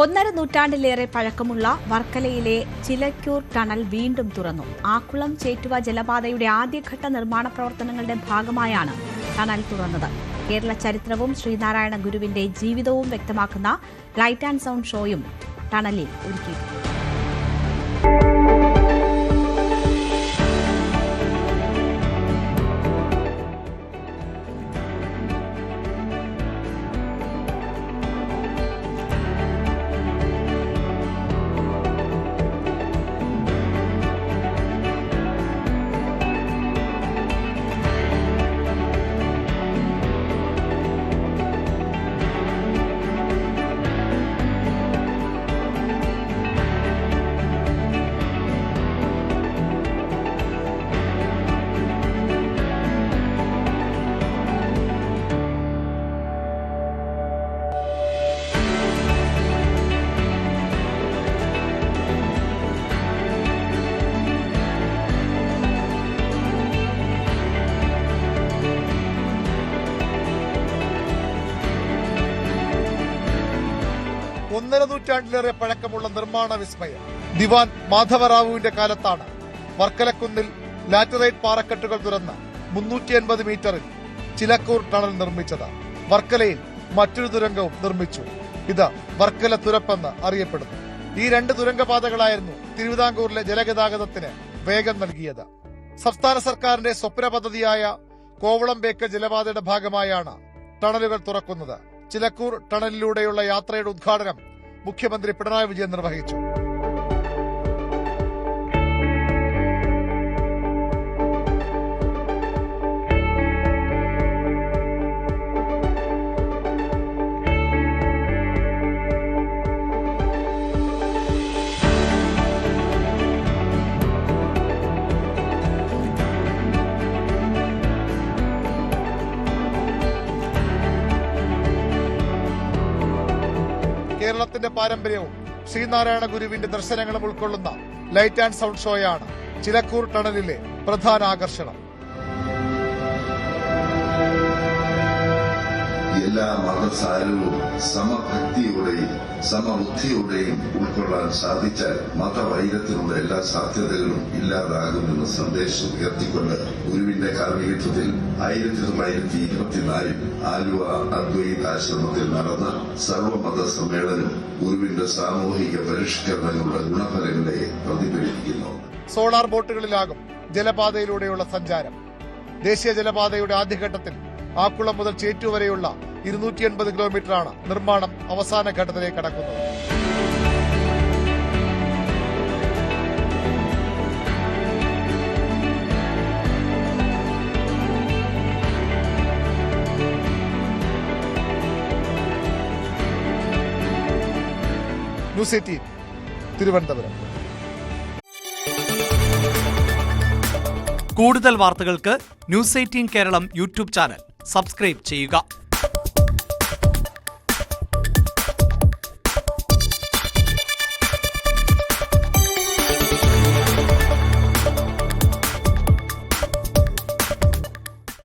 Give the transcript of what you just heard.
1.5 നൂറ്റാണ്ടിലേറെ പഴക്കമുള്ള വർക്കലയിലെ ചിലക്കൂർ ടണൽ വീണ്ടും തുറന്നു. ആക്കുളം ചേറ്റുവ ജലപാതയുടെ ആദ്യഘട്ട നിർമ്മാണ പ്രവർത്തനങ്ങളുടെ ഭാഗമായാണ് ടണൽ തുറന്നത്. കേരള ചരിത്രവും ശ്രീനാരായണ ഗുരുവിന്റെ ജീവിതവും വ്യക്തമാക്കുന്ന ലൈറ്റ് ആൻഡ് സൗണ്ട് ഷോയും ടണലിൽ ഒരുക്കിയിട്ടുണ്ട്. ഒന്നര നൂറ്റാണ്ടിലേറെ പഴക്കമുള്ള നിർമ്മാണ വിസ്മയം ദിവാൻ മാധവറാവുവിന്റെ കാലത്താണ് വർക്കലക്കുന്നിൽ ലാറ്ററൈറ്റ് പാറക്കെട്ടുകൾ തുറന്ന് 350 മീറ്ററിൽ ചിലക്കൂർ ടണൽ നിർമ്മിച്ചത്. വർക്കലയിൽ മറ്റൊരു തുരങ്കവും നിർമ്മിച്ചു. ഇത് വർക്കല തുരപ്പെന്ന് അറിയപ്പെടുന്നു. ഈ 2 തുരങ്കപാതകളായിരുന്നു തിരുവിതാംകൂറിലെ ജലഗതാഗതത്തിന് വേഗം നൽകിയത്. സംസ്ഥാന സർക്കാരിന്റെ സ്വപ്ന പദ്ധതിയായ കോവളം ബേക്കൽ ജലപാതയുടെ ഭാഗമായാണ് ടണലുകൾ തുറക്കുന്നത്. ചിലക്കൂർ ടണലിലൂടെയുള്ള യാത്രയുടെ ഉദ്ഘാടനം മുഖ്യമന്ത്രി പിണറായി വിജയൻ നിർവഹിച്ചു. കേരളത്തിന്റെ പാരമ്പര്യവും ശ്രീനാരായണ ഗുരുവിന്റെ ദർശനങ്ങളും ഉൾക്കൊള്ളുന്ന ലൈറ്റ് ആൻഡ് സൗണ്ട് ഷോയാണ് ചിലക്കൂർ ടണലിലെ പ്രധാന ആകർഷണം. എല്ലാ മതസാരവും സമഭക്തിയോടെയും സമബുദ്ധിയോടെയും ഉൾക്കൊള്ളാൻ സാധിച്ചാൽ മതവൈരത്തിനുള്ള എല്ലാ സാധ്യതകളും ഇല്ലാതാകുമെന്ന സന്ദേശം ഉയർത്തിക്കൊണ്ട് ഗുരുവിന്റെ കാർമ്മികത്വത്തിൽ 1924 ആലുവ അദ്വൈതാശ്രമത്തിൽ നടന്ന സർവമത സമ്മേളനം ഗുരുവിന്റെ സാമൂഹിക പരിഷ്കരണങ്ങളുടെ ഗുണഫലങ്ങളെ പ്രതിഫലിപ്പിക്കുന്നു. സോളാർ ബോട്ടുകളിലാകും ജലപാതയിലൂടെയുള്ള സഞ്ചാരം. ദേശീയ ജലപാതയുടെ ആദ്യഘട്ടത്തിൽ ആക്കുളം മുതൽ ചേറ്റു വരെയുള്ള 280 കിലോമീറ്ററാണ് നിർമ്മാണം അവസാന ഘട്ടത്തിലേക്ക് കടക്കുന്നത്. ന്യൂസ് 18 തിരുവനന്തപുരം. കൂടുതൽ വാർത്തകൾക്ക് news 18 Keralam YouTube channel subscribe ചെയ്യുക.